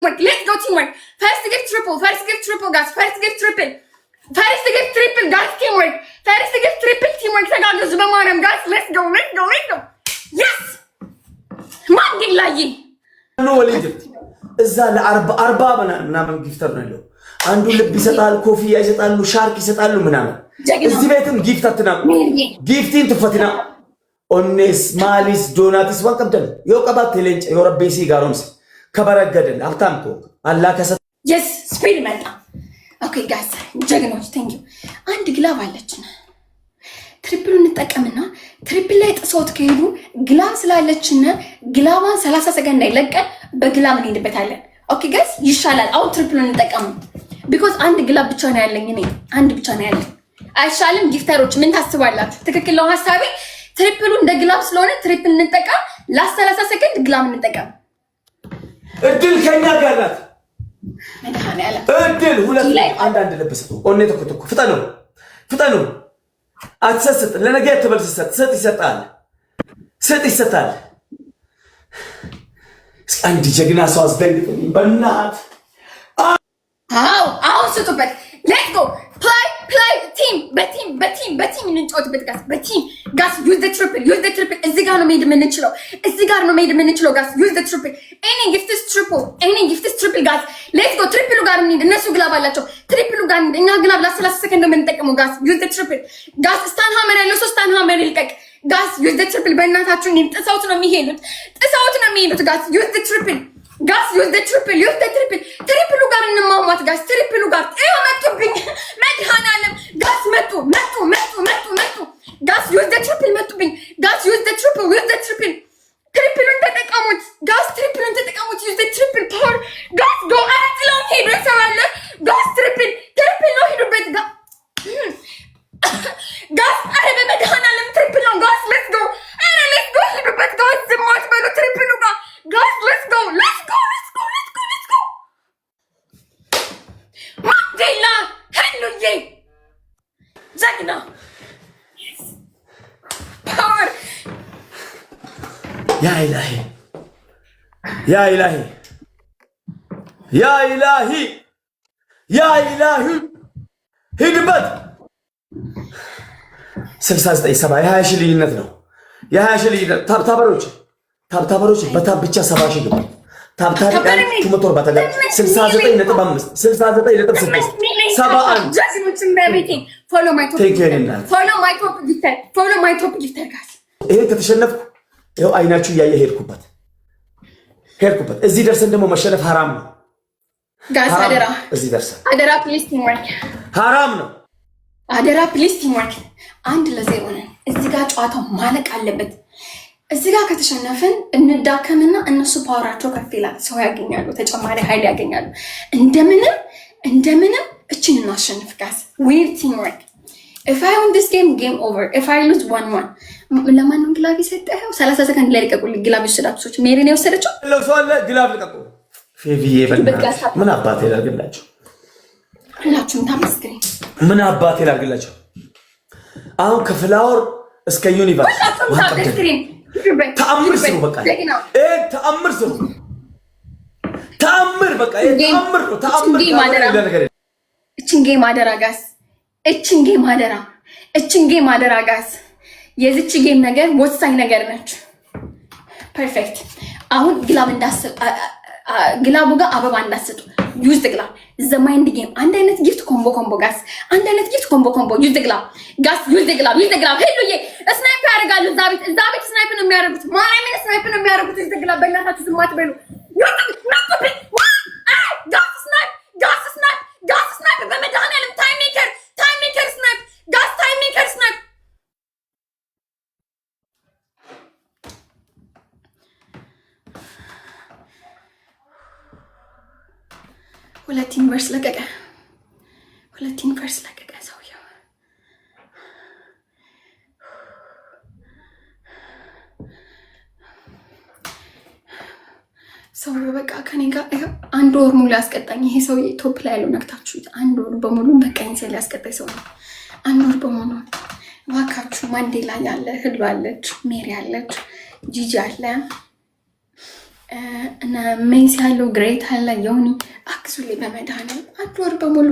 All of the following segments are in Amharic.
Let's go teamwork. First give triple, guys. First give triple, guys. Teamwork. First give triple, teamwork. Guys, let's go. Yes. Man gilayi. No ወሊድ እዛ ለ40 ምናምን ጊፍተር ነው ያለው አንዱ ልብ ይሰጣል ኮፊያ ይሰጣሉ ሻርክ ይሰጣሉ ምናምን እዚህ ቤትም ጊፍት አትናም ጊፍቲን ትፈትና ኦኔስ ማሊስ ዶናቲስ ወንቀምተን የውቀባት ቴሌንጭ የወረቤሲ ጋሮምስ ከበረገደን አፍታምቶ አላህ ከሰ yes ስፒድ መጣ ኦኬ ጋይስ ጀግኖች ቴንክ ዩ አንድ ግላብ አለችን ትሪፕል እንጠቀምና ትሪፕል ላይ ጥሶት ከሄዱ ግላብ ስላለችና ግላባን 30 ሰከንድ ላይ ለቀን በግላብ እንሄድበታለን ኦኬ ጋይስ ይሻላል አው ትሪፕል እንጠቀም because አንድ ግላብ ብቻ ነው ያለኝ እኔ አንድ ብቻ ነው ያለኝ አይሻልም ጊፍተሮች ምን ታስባላችሁ ትክክል ነው ሐሳቤ ትሪፕሉ እንደ ግላብ ስለሆነ ትሪፕል እንጠቀም ለ30 ሰከንድ ግላብ እንጠቀም እድል ከኛ ጋር ናት መድሃኔ ያለ እድል ሁለት አንድ ለበሰ ኦኔ ተከተኩ ፍጠኑ አትሰስት ለነገ ተበልሰት ሰጥ ይሰጣል አንድ ጀግና ሰው አስደንግጠኝ በእናት አው ስጡበት ሌትስ ጎ play team በቲም እንጫወትበት ጋስ use the triple እዚህ ጋር ነው መሄድ የምንችለው ጋስ use the triple any gift is triple ጋስ let's go triple ጋር እንሂድ እነሱ ግላብ አላቸው triple ጋር እኛ ግላብ ለ30 ሰከንድ ነው የምንጠቀመው ጋስ use the triple ጋስ ስታን ሃመር ያለው ስታን ሃመር ይልቀቅ ጋስ use the triple በእናታችሁ እንሂድ ጥሰውት ነው የሚሄዱት ጋስ use the triple ትሪፕሉ ጋር እንማማት ጋስ ትሪፕሉ ጋር መጡብኝ መድሃናለም ጋስ መጡ ጋስ ዩዝ ዘ ትሪፕል መጡብኝ ጋስ ዩዝ ዘ ትሪፕል ትሪፕሉን ተጠቀሙት ጋስ ዩዝ ዘ ትሪፕል ፓወር ጋስ ጎ አጥለው ሄዱ ሰዋለ ጋስ ትሪፕል ነው ሄዱበት ጋስ አረ በመድሃናለም ትሪፕል ነው ጋስ let's go ሄዱበት ጋስ ዝማት በሉ ትሪፕሉ ጋር ጋስ let's go ማንዴላ ሄሉዬ ጀግና ፓወር ያ ኢላሂ ሂድበት 69 70 20 ሺህ ልዩነት ነው የ20 ሺህ ልዩነት ታብታበሮች በታብ ብቻ 70 ሺህ ግባ ታብታሪ ሞተር ባታጋ 69.5 69.6 71 ጀግኖችን በቤቴ ፎሎ ማይ ቶፕ ጊፍተር ጋስ ይሄ ከተሸነፍኩ ይሄው አይናችሁ እያየ ሄድኩበት እዚህ ደርሰን ደግሞ መሸነፍ حرام ነው ጋስ አደራ እዚህ ደርሰን አደራ ፕሊዝ ቲምወርክ حرام ነው አደራ ፕሊዝ ቲምወርክ 1-0 ነን እዚህ ጋር ጨዋታው ማለቅ አለበት እዚህ ጋር ከተሸነፈን እንዳከምና እነሱ ፓወራቸው ከፍ ይላል ሰው ያገኛሉ ተጨማሪ ኃይል ያገኛሉ እንደምንም እቺን እናሸንፍ ጋስ ዊር ቲምወርክ if I win this game over if I lose 1-1 ለማን ነው ግላብ ይሰጠው 30 ሰከንድ ላይ ልቀቁልኝ ግላብ ይወሰዳችሁት ሜሪ ነው የወሰደችው ለሰዋለ ግላብ ልቀቁ ፌቪዬ በእናትህ ምን አባቴ ላድርግላችሁ ሁላችሁም ታመስግኝ ምን አባቴ ላድርግላችሁ አሁን ከፍላወር እስከ ዩኒቨርስ ተአምር ስሩ በቃ ተአምር ስሩ ተአምር በቃ ተአምር ነው ተአምር ነገር እቺን ጌም አደራ ጋስ የዚች ጌም ነገር ወሳኝ ነገር ነች ፐርፌክት አሁን ግላቡ ጋር አበባ እንዳሰጡ ዩዝ the glove the mind game አንድ አይነት ጊፍት ኮምቦ ጋስ አንድ አይነት ጊፍት ኮምቦ ዩዝ the glove ጋስ ዩዝ the glove ሄሉዬ ስናይፕ ያደርጋሉ እዛ ቤት ስናይፕ ነው የሚያደርጉት ማርያምን ስናይፕ ነው የሚያደርጉት ዩዝ the glove በእናታችሁ ዝም አትበሉ ጋስ ስናይፕ በመድኃኒዓለም ታይም ሜከር ስናይፕ ጋስ ታይም ሜከር ስናይፕ ሁለት ዩኒቨርስ ለቀቀ ሰውየው በቃ ከኔ ጋር አንድ ወር ሙሉ ያስቀጣኝ ይሄ ሰውዬ ቶፕ ላይ ያለው ነክታችሁ አንድ ወር በሙሉ በቃኝ ሲል ያስቀጣኝ ሰው ነው አንድ ወር በሙሉ ዋካችሁ ማንዴላ ያለ ህሉ አለች ሜሪ አለች ጂጂ አለ እና ሜሲ ያለው ግሬት አለ የሆኒ አክቹሊ በመድኃኒዓለም አንድ ወር በሙሉ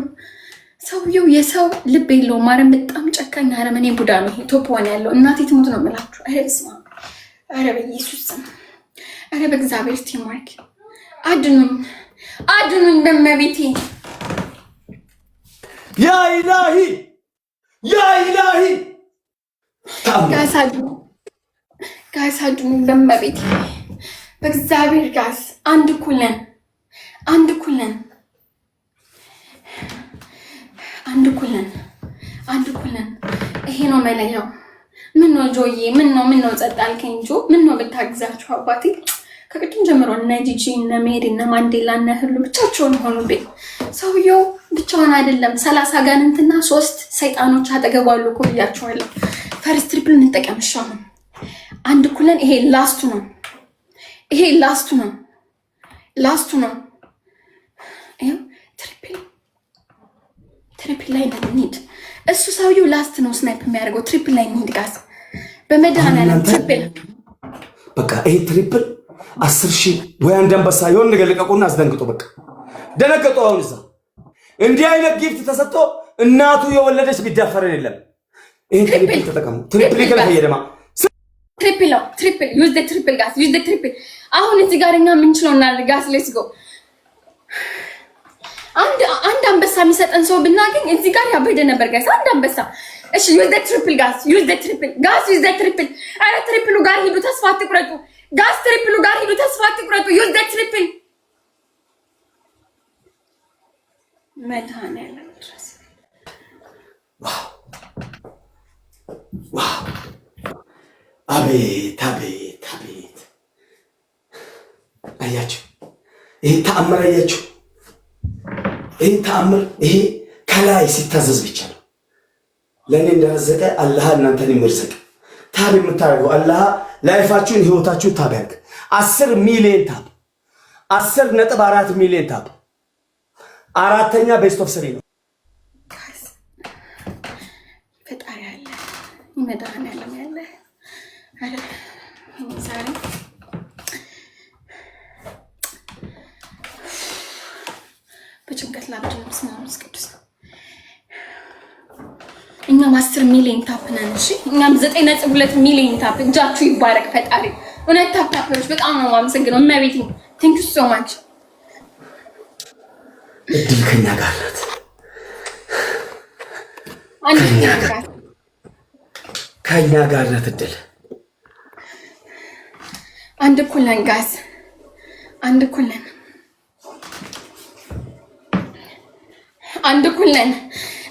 ሰውየው የሰው ልብ የለውም። ማርያም በጣም ጨካኝ አረመኔ ቡዳ ነው። ቶፕ ዋን ያለው እናቴ ትሙት ነው የምላችሁ። ኧረ በስመ አብ፣ ኧረ በኢየሱስ ስም፣ ኧረ በእግዚአብሔር ቲምወርክ አድኑኝ፣ አድኑኝ በመቤቴ ያ ኢላሂ ያ ኢላሂ ጋስ አድኑኝ በመቤቴ በእግዚአብሔር ጋስ አንድ እኩል ነን፣ አንድ እኩል ነን፣ አንድ እኩል ነን፣ አንድ እኩል ነን። ይሄ ነው መለያው። ምን ነው ጆዬ? ምን ነው ጸጥ አልከኝ ጆ? ምን ነው ብታግዛችሁ አባቴ። ከቅድም ጀምሮ እነ ጂጂ እነ ሜሪ እነ ማንዴላ እነ ህሉ ብቻቸውን ሆኑብኝ። ሰውየው ብቻውን አይደለም 30 አጋንንትና 3 ሰይጣኖች አጠገቡ አሉ እኮ ብያቸዋለሁ። ፈርስት ትሪፕል እንጠቀምሻው ነው። አንድ እኩል ነን። ይሄ ላስቱ ነው። ይሄ ላስቱ ነው። ላስቱ ነው። ይሄ ትሪፕል ላይ እንሂድ። እሱ ሰውየው ላስት ነው ስናይፕ የሚያደርገው። ትሪፕል ላይ እንሂድ ጋዝ በመድኃኒዓለም ትሪፕል። በቃ ይሄ ትሪፕል 10,000 ወይ አንድ አንበሳ የሆነ ነገር ልቀቁና አስደንግጦ። በቃ ደነገጡ። አሁን እዛ እንዲህ አይነት ጊፍት ተሰጥቶ እናቱ የወለደች ቢዳፈረን የለም። ይሄን ትሪፕል ተጠቀሙ። ትሪፕል ይከለፈ የደማ ትሪፕል ነው። ትሪፕል ዩዝ ዘ ትሪፕል ጋዝ ዩዝ ዘ ትሪፕል። አሁን እዚህ ጋር እኛ የምንችለው እናድርግ ጋዝ። ሌትስ ጎ። አንድ አንበሳ የሚሰጠን ሰው ብናገኝ እዚህ ጋር ያበደ ነበር ጋዝ። አንድ አንበሳ። እሺ ዩዝ ዘ ትሪፕል ጋዝ ዩዝ ዘ ትሪፕል ጋዝ ዩዝ ዘ ትሪፕል። አረ ትሪፕሉ ጋር ሂዱ፣ ተስፋ አትቁረጡ ጋዝ። ትሪፕሉ ጋር ሂዱ፣ ተስፋ አትቁረጡ። ዩዝ ዘ ትሪፕል። መድኃኒዓለም ድረስ ዋው! አቤት አቤት አቤት! አያችሁ፣ ይሄ ተአምር አያችሁ፣ ይሄ ተአምር። ይሄ ከላይ ሲታዘዝ ብቻ ነው። ለእኔ እንደረዘቀ አላህ እናንተን ይመርዘቅ። ታብ የምታደርገው አላህ ላይፋችሁን ህይወታችሁን ታብ ያርግ። 10 ሚሊዮን ታብ 10.4 ሚሊዮን ታብ። አራተኛ ቤስት ኦፍ 3 ነው። ፈጣሪ ያለ መድኃኒዓለም ያለ አረ ዛሬ በጭንቀት ላብድ ነው። ስማምስ ቅዱስ እኛም 10 ሚሊዮን ታፕ ነን። እሺ እኛም 9.2 ሚሊዮን ታፕ። እጃችሁ ይባረክ ፈጣሪ። እውነት ታፕታፖች በጣም ነው የማመሰግነው። እመቤቴ ቴንክ ዩ ሶ ማች። እድል ከኛ ጋር ናት። ከኛ ጋር ናት እድል። አንድ እኩል ነን ጋዝ፣ አንድ እኩል ነን፣ አንድ እኩል ነን።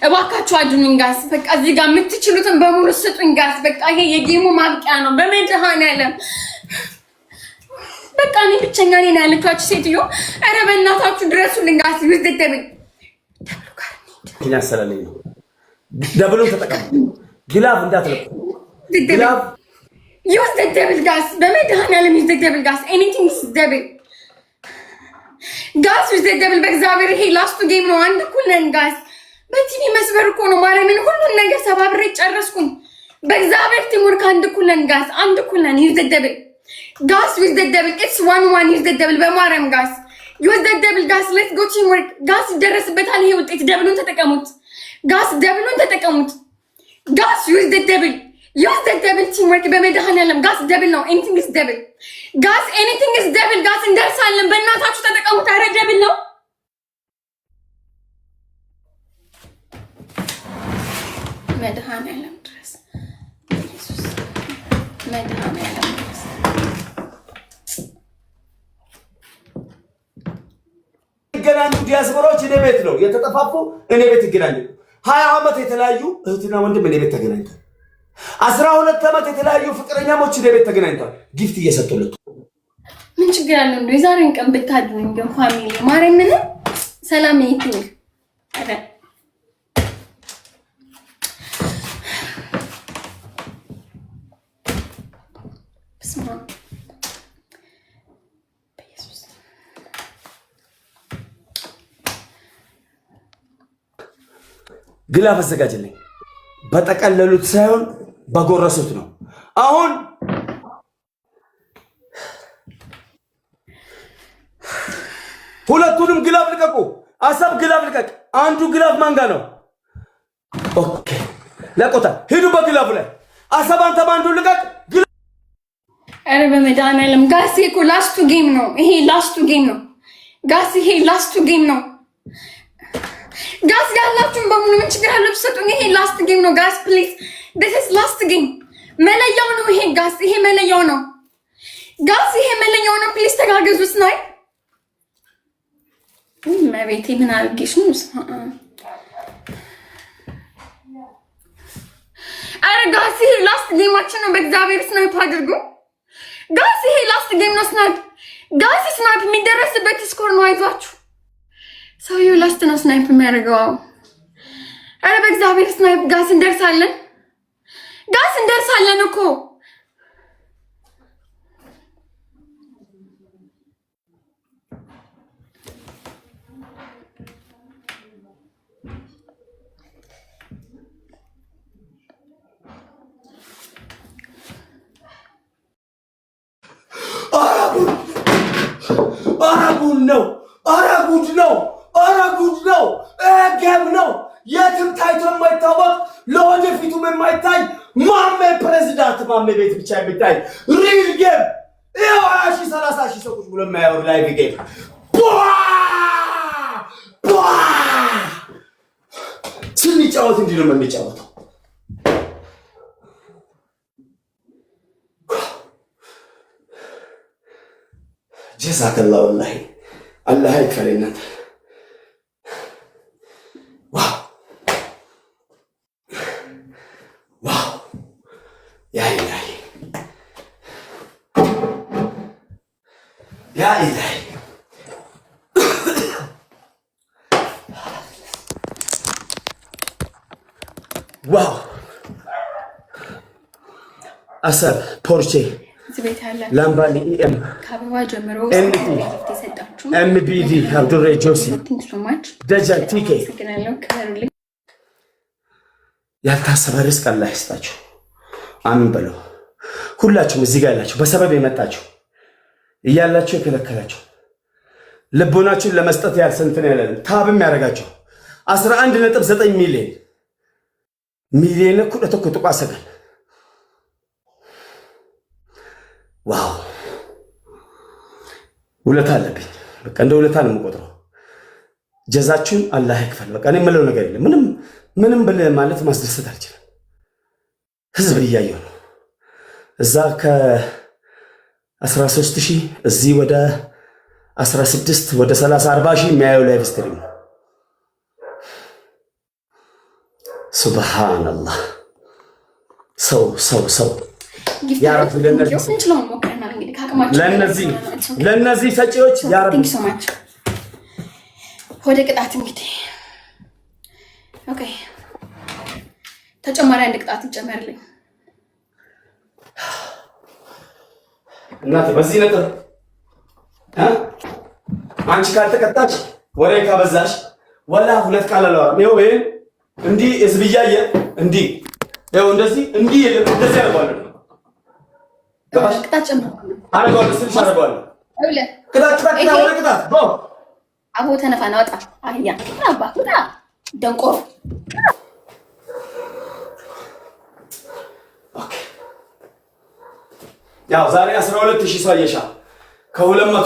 እባካችሁ አድኑኝ ጋዝ። በቃ እዚህ ጋር የምትችሉትን በሙሉ ስጡኝ ጋዝ። በቃ ይሄ የጌሙ ማብቂያ ነው። በመድኃኒዓለም በቃ እኔ ብቸኛ ነኝ ያለቻችሁ ሴትዮ፣ ኧረ በእናታችሁ ድረሱልኝ ጋዝ። ዩዝ ዘ ደብል ጋር ኪና ሰለለኝ ነው። ደብሉን ተጠቀሙ። ግላብ እንዳትለቁ። ግላብ ዩዝ ዘ ደብል ጋዝ። በመድኃኒዓለም ዩዝ ዘ ደብል ጋዝ። ኤኒቲንግ ኢዝ ደብል ጋዝ። ዩዝ ዘ ደብል በእግዚአብሔር። ይሄ ላስቱ ጌም ነው። አንድ እኩል ነን ጋዝ። በቲቪ መስበር እኮ ነው ማርያምን። ሁሉን ነገር ሰባብሬ ጨረስኩኝ። በእግዚአብሔር ቲምወርክ አንድ እኩል ነን ጋዝ። አንድ እኩል ነን። ዩዝ ዘ ደብል ጋዝ ዩዝ ዘ ደብል። ኢትስ 1-1 ዩዝ ዘ ደብል በማርያም ጋዝ። ዩዝ ዘ ደብል ጋዝ። ሌትስ ጎ ቲምወርክ ጋዝ። ይደረስበታል ይሄ ውጤት። ደብሉን ተጠቀሙት ጋዝ። ደብሉን ተጠቀሙት ጋዝ። ዩዝ ዘ ደብል ዩዝ ዘ ደብል ቲምወርክ በመድኃኒዓለም ጋዝ። ደብል ነው። ኤኒቲንግ ኢዝ ደብል ጋዝ። ኤኒቲንግ ኢዝ ደብል ጋዝ። እንደርሳለን። በእናታችሁ ተጠቀሙት። ኧረ ደብል ነው። መድኃኒዓለም ድረስ ኢየሱስ መድኃኒዓለም ድረስ ይገናኙ። ዲያስፖራዎች እኔ ቤት ነው የተጠፋፉ። እኔ ቤት ይገናኙ። 20 ዓመት የተለያዩ እህትና ወንድም እኔ ቤት ተገናኝቷል። 12 ዓመት የተለያዩ ፍቅረኛሞች እኔ ቤት ተገናኝቷል። ጊፍት እየሰጡለት ምን ችግር አለው? እንደው የዛሬን ቀን ብታድሩኝ ግን ፋሚሊ ማርያምን ሰላም ይሁን። አረ ግላፍ አዘጋጅልኝ። በጠቀለሉት ሳይሆን በጎረሱት ነው። አሁን ሁለቱንም ግላብ ልቀቁ። አሰብ ግላብ ልቀቅ። አንዱ ግላብ ማን ጋር ነው? ኦኬ ለቆታ ሂዱ በግላቡ ላይ አሰብ አንተም አንዱ ልቀቅ። ኧረ በመድኃኒዓለም ጋስ እኮ ላስቱ ጌም ነው ይሄ፣ ላስቱ ጌም ነው ጋስ፣ ይሄ ላስቱ ጌም ነው ጋስ። ያላችሁን በሙሉ ምን ችግር አለው ብትሰጡኝ? ይሄ ላስት ጌም ነው ጋስ ፕሊዝ፣ this is ላስት ጌም። መለያው ነው ይሄ ጋስ፣ ይሄ መለያው ነው ጋስ፣ ይሄ መለያው ነው። ፕሊዝ ተጋገዙ። ስናይ መቤቴ ምን አድርጌሽ ነው? ኧረ ጋስ ይሄ ላስት ጌማችን ነው። በእግዚአብሔር ስናይፕ አድርጉ ጋስ፣ ይሄ ላስት ጌም ነው። ስናይፕ ጋስ፣ ስናይፕ የሚደረስበት ስኮር ነው። አይዟችሁ፣ ሰውዬው ላስት ነው ስናይፕ የሚያደርገው። ኧረ በእግዚአብሔር ስናይፕ ጋስ፣ እንደርሳለን ጋስ፣ እንደርሳለን እኮ ጉድ ነው! ኧረ ጉድ ነው! ኧረ ጉድ ነው! ጌም ነው! የትም ታይቶ የማይታወቅ ለወደፊቱም የማይታይ ማሜ ፕሬዚዳንት ማሜ ቤት ብቻ የሚታይ ሪል ጌም። ይኸው 20 ሺህ 30 ሺህ ሰው ቁጭ ብሎ የማያወር ላይቭ ጌም ስንጫወት እንዲህ ነው የምንጫወተው። ጀዛከላ ወላሂ አላህ ይክፈል እናንተ። ዋው ዋው ያ ኢላሂ ያ ኢላሂ ዋው አሰብ ፖርቼ ላምባሊ ኢኤም ከአበባ ጀምሮ ኤምቢዲ አብዱሬ ጆሲ ደጃ ቲኬ ያልታሰበ ርስቅ አላህ ይስጣችሁ። አሚን በለው። ሁላችሁም እዚህ ጋር ያላችሁ በሰበብ የመጣችሁ እያላችሁ የከለከላችሁ ልቦናችሁን ለመስጠት ያልሰንትን ያለን ታብም ያደረጋችሁ 11.9 ሚሊዮን ኩለተኩ ጥቋሰገን ዋው ውለታ አለብኝ። በቃ እንደ ውለታ ነው የምቆጥረው። ጀዛችሁን አላህ ይክፈል። በቃ እኔ የምለው ነገር የለም። ምንም ብል ማለት ማስደሰት አልችልም። ህዝብ እያየው ነው። እዛ ከ13,000 እዚህ ወደ 16 ወደ 30 40 ሺህ የሚያየው ላይቭ ስትሪም ነው። ሱብሃንአላህ ሰው ያረብ ለነዚህ ሰጪዎች ያረብ ወደ ቅጣት እንግዲህ ኦኬ፣ ተጨማሪ አንድ ቅጣት ይጨመርልኝ እናት። በዚህ ነጥብ አንቺ ካልተቀጣች ወሬ ካበዛሽ ወላ ሁለት ቃል አላወራም። ይኸው ይሄን እንዲህ ህዝብ እያየ እንዲህ ይኸው እንደዚህ ያደርጋለሁ። ቅጣት ጨምር አደርጋለሁ ስልሽ አደርጋለሁ። ቅጣት አቦ ተነፋና ወጣ አህያ አባ ወጣ ደንቆሮ። ያው ዛሬ 12,000 ሰው አየሻ ከ200